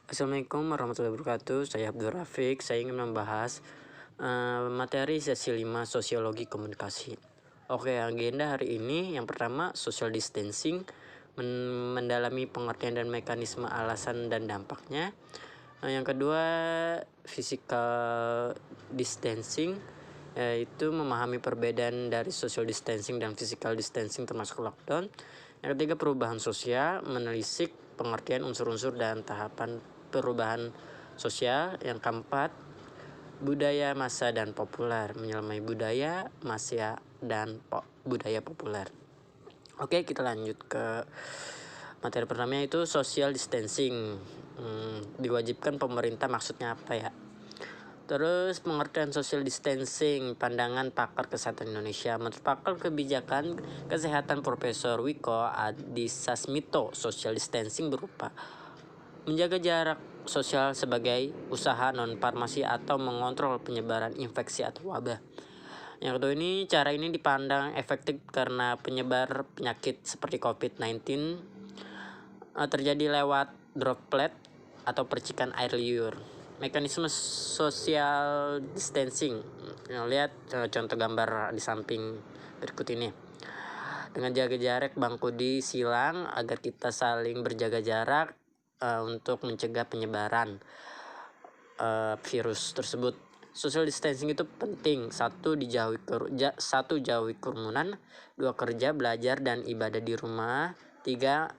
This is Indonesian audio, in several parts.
Assalamualaikum warahmatullahi wabarakatuh. Saya Abdul Rafiq. Saya ingin membahas materi sesi 5 Sosiologi Komunikasi. Oke, agenda hari ini yang pertama social distancing, mendalami pengertian dan mekanisme alasan dan dampaknya. Yang kedua physical distancing, yaitu memahami perbedaan dari social distancing dan physical distancing termasuk lockdown. Yang ketiga perubahan sosial, menelisik pengertian unsur-unsur dan tahapan perubahan sosial. Yang keempat budaya massa dan populer, menyelami budaya massa dan budaya populer. Oke, kita lanjut ke materi pertama, yaitu social distancing. Diwajibkan pemerintah, maksudnya apa ya? Terus pengertian social distancing, pandangan pakar kesehatan Indonesia. Menurut pakar kebijakan kesehatan Profesor Wiko Adisasmito, social distancing berupa menjaga jarak sosial sebagai usaha non-farmasi atau mengontrol penyebaran infeksi atau wabah. Yang kedua, cara ini dipandang efektif karena penyebar penyakit seperti COVID-19 terjadi lewat droplet atau percikan air liur. Mekanisme social distancing, lihat contoh gambar di samping berikut ini. Dengan jaga jarak, bangku disilang agar kita saling berjaga jarak untuk mencegah penyebaran virus tersebut. Social distancing itu penting. Satu, jauhi kerumunan. Dua, kerja, belajar, dan ibadah di rumah. Tiga,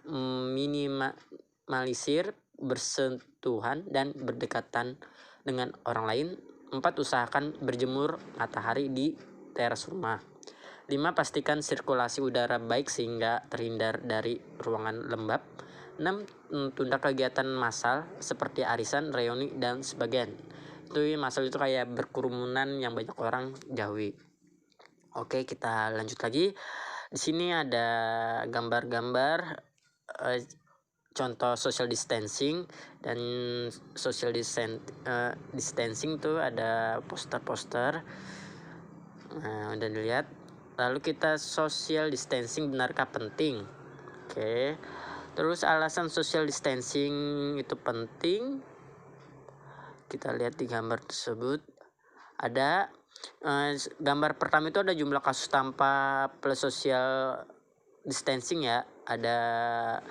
minimalisir bersentuhan dan berdekatan dengan orang lain. Empat, usahakan berjemur matahari di teras rumah. 5, pastikan sirkulasi udara baik sehingga terhindar dari ruangan lembab. 6, tunda kegiatan massal seperti arisan, reuni, dan sebagainya. Itu massal itu kayak berkerumunan yang banyak orang, jauhi. Oke, kita lanjut lagi. Di sini ada gambar-gambar contoh social distancing. Dan social distancing tuh ada poster-poster. Udah dilihat. Lalu kita social distancing, benarkah penting? Oke. Terus alasan social distancing itu penting, kita lihat di gambar tersebut. Ada gambar pertama itu ada jumlah kasus tanpa plus social distancing ya. Ada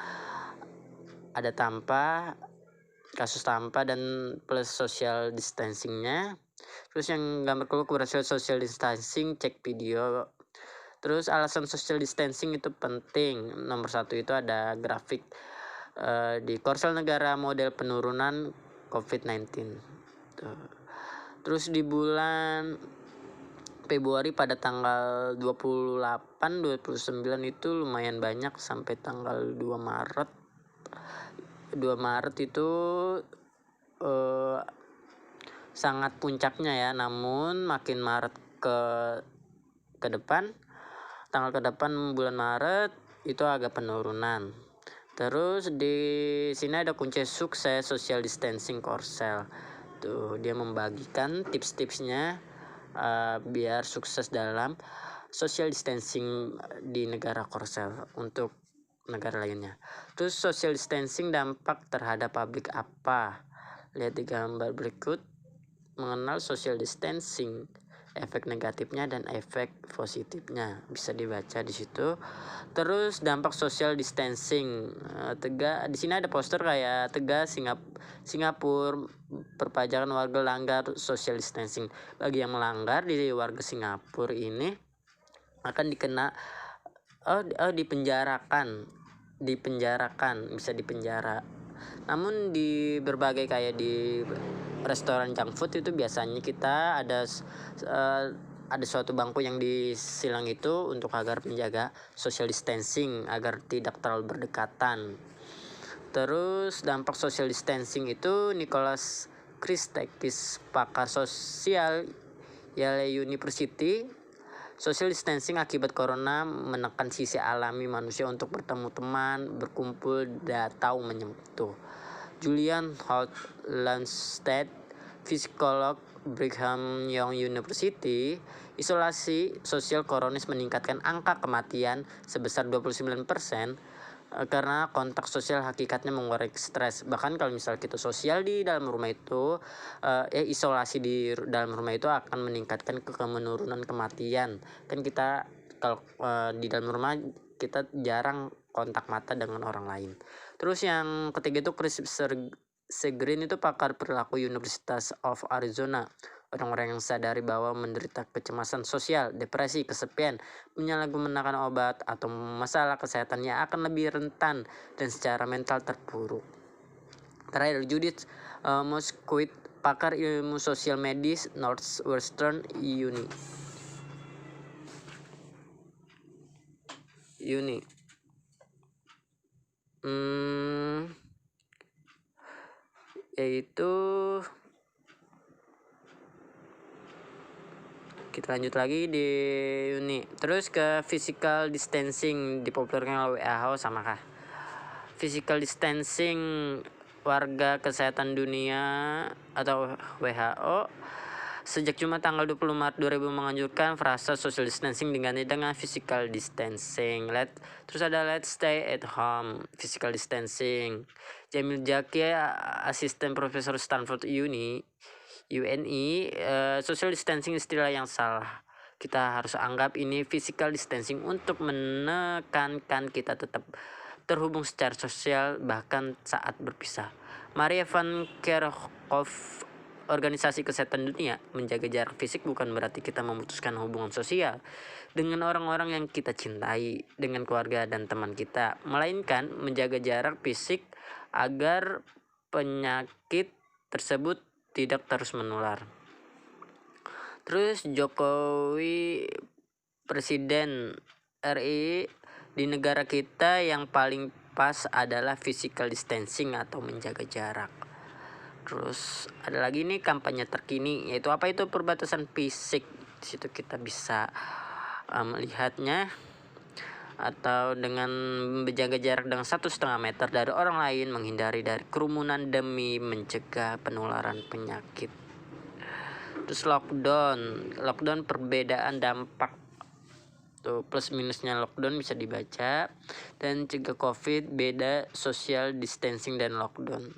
tanpa, kasus tanpa, dan plus social distancingnya. Terus yang gambar kedua social distancing, cek video. Terus alasan social distancing itu penting, nomor 1 itu ada grafik di Korsel Negara model penurunan COVID-19. Terus di bulan Februari pada tanggal 28, 29 itu lumayan banyak sampai tanggal 2 Maret. 2 Maret itu sangat puncaknya ya, namun makin Maret ke depan, tanggal ke depan bulan Maret itu agak penurunan. Terus di sini ada kunci sukses social distancing Korsel. Tuh, dia membagikan tips-tipsnya biar sukses dalam social distancing di negara Korsel untuk negara lainnya. Terus social distancing dampak terhadap publik apa? Lihat di gambar berikut. Mengenal social distancing, efek negatifnya dan efek positifnya bisa dibaca di situ. Terus dampak social distancing, di sini ada poster kayak tegas Singapura perpajakan warga langgar social distancing. Bagi yang melanggar di warga Singapura ini akan dikena dipenjarakan, bisa dipenjara. Namun di berbagai kayak di restoran junk food itu biasanya kita ada suatu bangku yang disilang itu untuk agar menjaga social distancing agar tidak terlalu berdekatan. Terus dampak social distancing itu Nicholas Christakis, pakar sosial Yale University. Social distancing akibat corona menekan sisi alami manusia untuk bertemu teman, berkumpul, atau menyentuh. Julian Holt Lundstedt, psikolog Brigham Young University, isolasi sosial kronis meningkatkan angka kematian sebesar 29%. karena kontak sosial hakikatnya mengurangi stres. Bahkan kalau misal kita sosial di dalam rumah itu, isolasi di dalam rumah itu akan meningkatkan kemenurunan kematian. Kan kita kalau di dalam rumah kita jarang kontak mata dengan orang lain. Terus yang ketiga itu Chris Segreen itu pakar perilaku Universitas of Arizona. Orang-orang yang sadari bahwa menderita kecemasan sosial, depresi, kesepian, menyalahgunakan obat atau masalah kesehatannya akan lebih rentan dan secara mental terpuruk. Terakhir, Judith Mosquit, pakar ilmu sosial medis Northwestern Uni. Yaitu kita lanjut lagi di Uni. Terus ke physical distancing dipopulerkan oleh WHO, samakah? Physical distancing, warga kesehatan dunia atau WHO sejak Jumat tanggal 20 Maret 2000 menganjurkan frasa social distancing diganti dengan physical distancing. Terus ada let's stay at home, physical distancing. Jamil Jaki, asisten profesor Stanford UNI, social distancing istilah yang salah. Kita harus anggap ini physical distancing untuk menekankan kita tetap terhubung secara sosial bahkan saat berpisah. Maria van Kerkhove, Organisasi Kesehatan Dunia, menjaga jarak fisik bukan berarti kita memutuskan hubungan sosial dengan orang-orang yang kita cintai, dengan keluarga dan teman kita, melainkan menjaga jarak fisik agar penyakit tersebut tidak terus menular. Terus Jokowi, Presiden RI, di negara kita yang paling pas adalah physical distancing atau menjaga jarak. Terus ada lagi nih kampanye terkini, yaitu apa itu perbatasan fisik. Di situ kita bisa melihatnya, atau dengan menjaga jarak dengan 1,5 meter dari orang lain, menghindari dari kerumunan demi mencegah penularan penyakit. Terus lockdown perbedaan dampak. Tuh plus minusnya lockdown bisa dibaca. Dan cegah COVID, beda social distancing dan lockdown.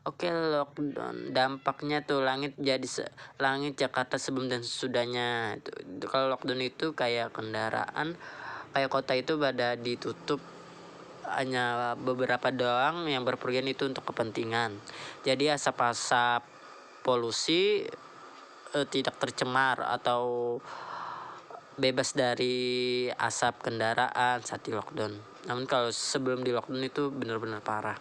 Oke, lockdown dampaknya tuh langit Jakarta sebelum dan sesudahnya. Kalau lockdown itu kayak kendaraan, kayak kota itu pada ditutup, hanya beberapa doang yang berpergian itu untuk kepentingan. Jadi asap-asap polusi tidak tercemar atau bebas dari asap kendaraan saat di lockdown. Namun kalau sebelum di lockdown itu benar-benar parah.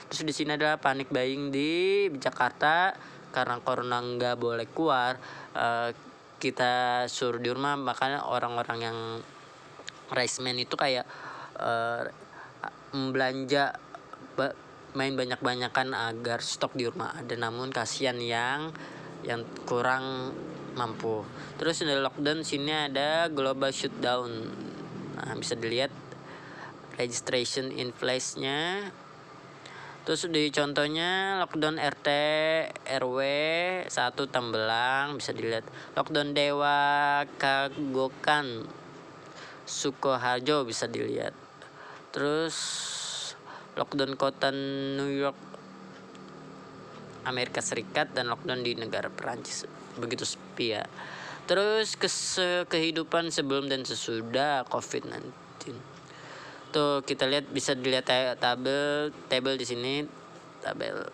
Terus di sini adalah panic buying di Jakarta karena corona nggak boleh keluar, kita suruh di rumah. Makanya orang-orang yang rice man itu kayak belanja main banyak-banyakan agar stok di rumah ada, namun kasihan yang kurang mampu. Terus di lockdown sini ada global shutdown. Nah, bisa dilihat registration in place-nya. Terus di contohnya lockdown RT RW 1 Tembelang, bisa dilihat. Lockdown Dewa Kagokan Sukoharjo, bisa dilihat. Terus lockdown kota New York Amerika Serikat dan lockdown di negara Perancis. Begitu sepi ya. Terus kehidupan sebelum dan sesudah COVID-19. Tuh kita lihat, bisa dilihat tabel di sini,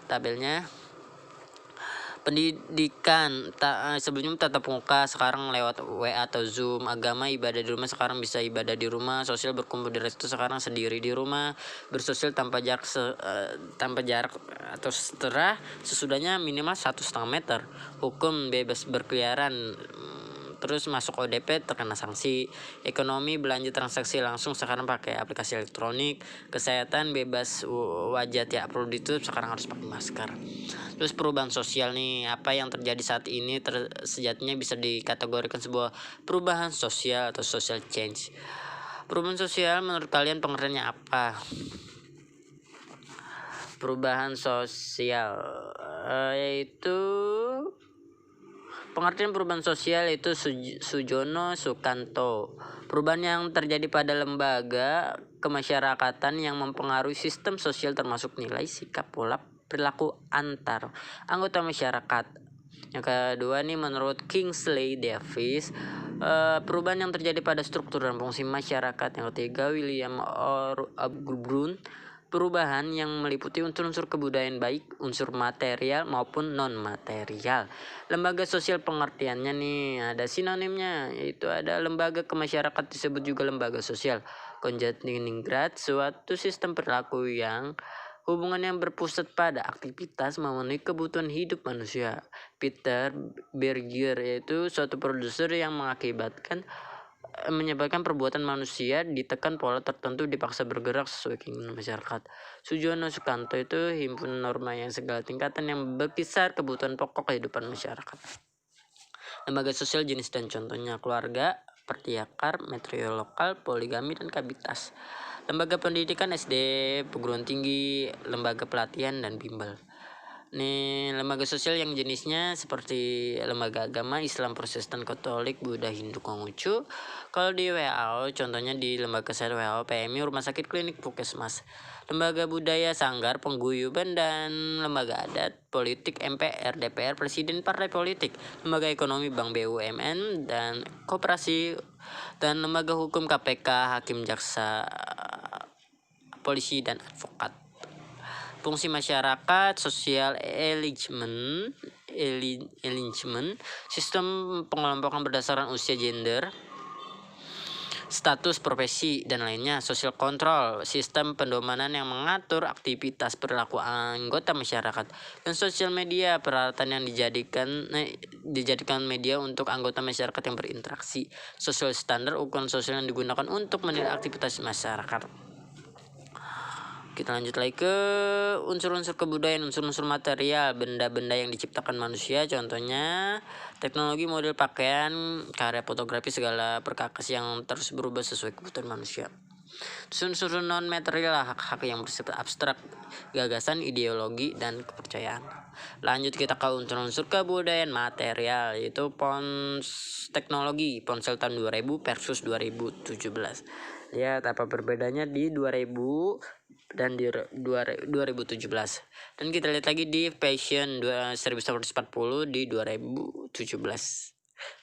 tabelnya. Pendidikan sebelumnya tatap muka, sekarang lewat WA atau Zoom. Agama, ibadah di rumah, sekarang bisa ibadah di rumah. Sosial, berkumpul di resto, sekarang sendiri di rumah. Bersosial tanpa jarak atau sesudahnya minimal 1,5 meter. Hukum, bebas berkeliaran. Terus masuk ODP terkena sanksi. Ekonomi, belanja transaksi langsung sekarang pakai aplikasi elektronik. Kesehatan, bebas wajah tidak perlu ditutup, sekarang harus pakai masker. Terus perubahan sosial nih, apa yang terjadi saat ini sejatinya bisa dikategorikan sebuah perubahan sosial atau social change. Perubahan sosial menurut kalian pengertiannya apa? Perubahan sosial yaitu Pengertian perubahan sosial itu Sujono Sukanto. Perubahan yang terjadi pada lembaga kemasyarakatan yang mempengaruhi sistem sosial termasuk nilai, sikap, pola perilaku antar anggota masyarakat. Yang kedua nih menurut Kingsley Davis, perubahan yang terjadi pada struktur dan fungsi masyarakat. Yang ketiga William Brun, perubahan yang meliputi unsur-unsur kebudayaan baik unsur material maupun non material. Lembaga sosial pengertiannya nih ada sinonimnya, yaitu ada lembaga kemasyarakatan disebut juga lembaga sosial. Konjatiningrat, suatu sistem perilaku yang hubungan yang berpusat pada aktivitas memenuhi kebutuhan hidup manusia. Peter Berger yaitu suatu produser yang menyebabkan perbuatan manusia ditekan pola tertentu dipaksa bergerak sesuai keinginan masyarakat. Sujono Sukanto itu himpunan norma yang segala tingkatan yang berkisar kebutuhan pokok kehidupan masyarakat. Lembaga sosial jenis dan contohnya keluarga, pertiakar, metro lokal, poligami, dan kabitas. Lembaga pendidikan SD, perguruan tinggi, lembaga pelatihan, dan bimbel. Nih lembaga sosial yang jenisnya seperti lembaga agama Islam, Protestan, Katolik, Buddha, Hindu, Konghucu. Kalau di WHO contohnya di lembaga kesehatan WHO, PMI, rumah sakit, klinik, puskesmas. Lembaga budaya Sanggar, pengguyuban, dan lembaga adat, politik, MPR, DPR, presiden, partai politik. Lembaga ekonomi Bank BUMN dan koperasi, dan lembaga hukum KPK, hakim, jaksa, polisi, dan advokat. Fungsi masyarakat, sosial engagement, sistem pengelompokan berdasarkan usia, gender, status, profesi, dan lainnya. Social control, sistem pendomanan yang mengatur aktivitas perilaku anggota masyarakat. Dan sosial media, peralatan yang dijadikan media untuk anggota masyarakat yang berinteraksi. Social standard, ukuran sosial yang digunakan untuk menilai aktivitas masyarakat. Kita lanjut lagi ke unsur-unsur kebudayaan, unsur-unsur material, benda-benda yang diciptakan manusia, contohnya teknologi, model pakaian, karya fotografi, segala perkakas yang terus berubah sesuai kebutuhan manusia. Unsur non material, hak-hak yang bersifat abstrak, gagasan, ideologi, dan kepercayaan. Lanjut kita ke unsur-unsur kebudayaan material, yaitu teknologi, ponsel tahun 2000 versus 2017. Lihat apa perbedaannya di 2000 dan di 2017. Dan kita lihat lagi di fashion 1940 di 2017.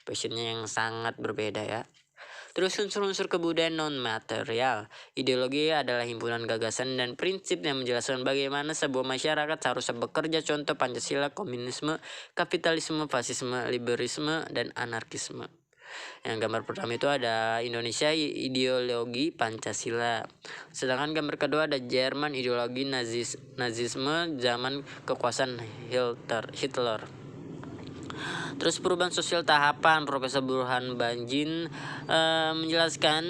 Fashionnya yang sangat berbeda ya. Terus unsur-unsur kebudayaan non-material. Ideologi adalah himpunan gagasan dan prinsip yang menjelaskan bagaimana sebuah masyarakat seharusnya bekerja, contoh Pancasila, komunisme, kapitalisme, fasisme, liberalisme, dan anarkisme. Yang gambar pertama itu ada Indonesia, ideologi Pancasila. Sedangkan gambar kedua ada Jerman, ideologi Nazisme zaman kekuasaan Hitler. Terus perubahan sosial tahapan, Profesor Burhan Banjin menjelaskan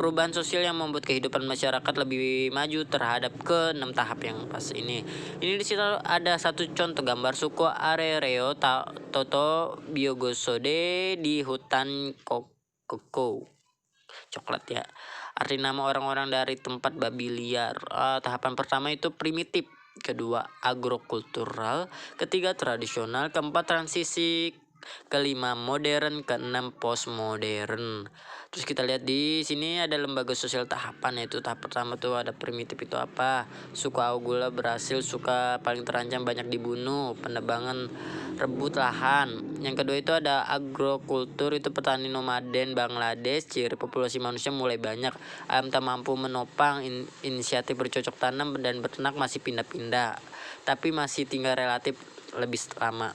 perubahan sosial yang membuat kehidupan masyarakat lebih maju terhadap ke 6 tahap yang pas ini. Ini di situ ada satu contoh gambar suku Arereo Toto Biogosode di hutan Koko coklat ya. Arti nama orang-orang dari tempat babi liar. Tahapan pertama itu primitif, kedua agrokultural, ketiga tradisional, keempat transisi, kelima modern, keenam postmodern. Terus kita lihat di sini ada lembaga sosial tahapan, yaitu tahap pertama tuh ada primitif itu apa? Suku Augula berhasil, suka paling terancam banyak dibunuh, penebangan rebut lahan. Yang kedua itu ada agrokultur, itu petani nomaden Bangladesh, ciri populasi manusia mulai banyak, ayam tak mampu menopang, inisiatif bercocok tanam dan beternak masih pindah-pindah, tapi masih tinggal relatif lebih lama.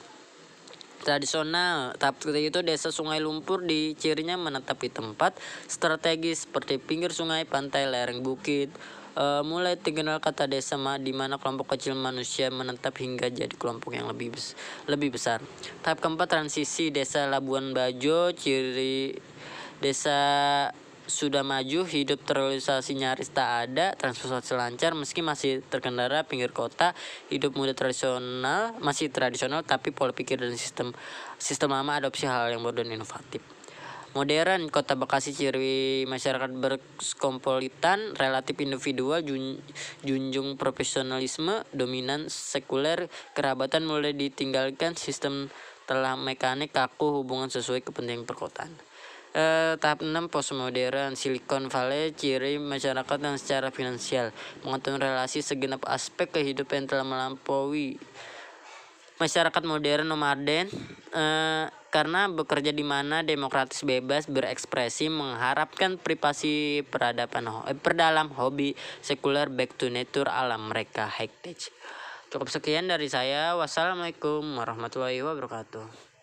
Tradisional, tahap ketiga itu desa sungai lumpur, di cirinya menetap di tempat strategis seperti pinggir sungai, pantai, lereng bukit. Mulai dikenal kata desa di mana kelompok kecil manusia menetap hingga jadi kelompok yang lebih besar. Tahap keempat transisi, desa Labuan Bajo, ciri desa sudah maju, hidup terrealisasi nyaris tak ada, transportasi lancar meski masih terkendala, pinggir kota, hidup muda tradisional, masih tradisional tapi pola pikir dan sistem lama, adopsi hal yang baru dan inovatif. Modern, kota Bekasi, ciri masyarakat berkosmopolitan, relatif individual, junjung profesionalisme, dominan sekuler, kerabatan mulai ditinggalkan, sistem telah mekanik kaku hubungan sesuai kepentingan perkotaan. Tahap 6 postmodern Silicon Valley, ciri masyarakat yang secara finansial mengetahui relasi segenap aspek kehidupan yang telah melampaui masyarakat modern nomaden, karena bekerja di mana demokratis bebas berekspresi mengharapkan privasi perdalam hobi sekuler back to nature alam mereka heritage. Cukup sekian dari saya. Wassalamualaikum warahmatullahi wabarakatuh.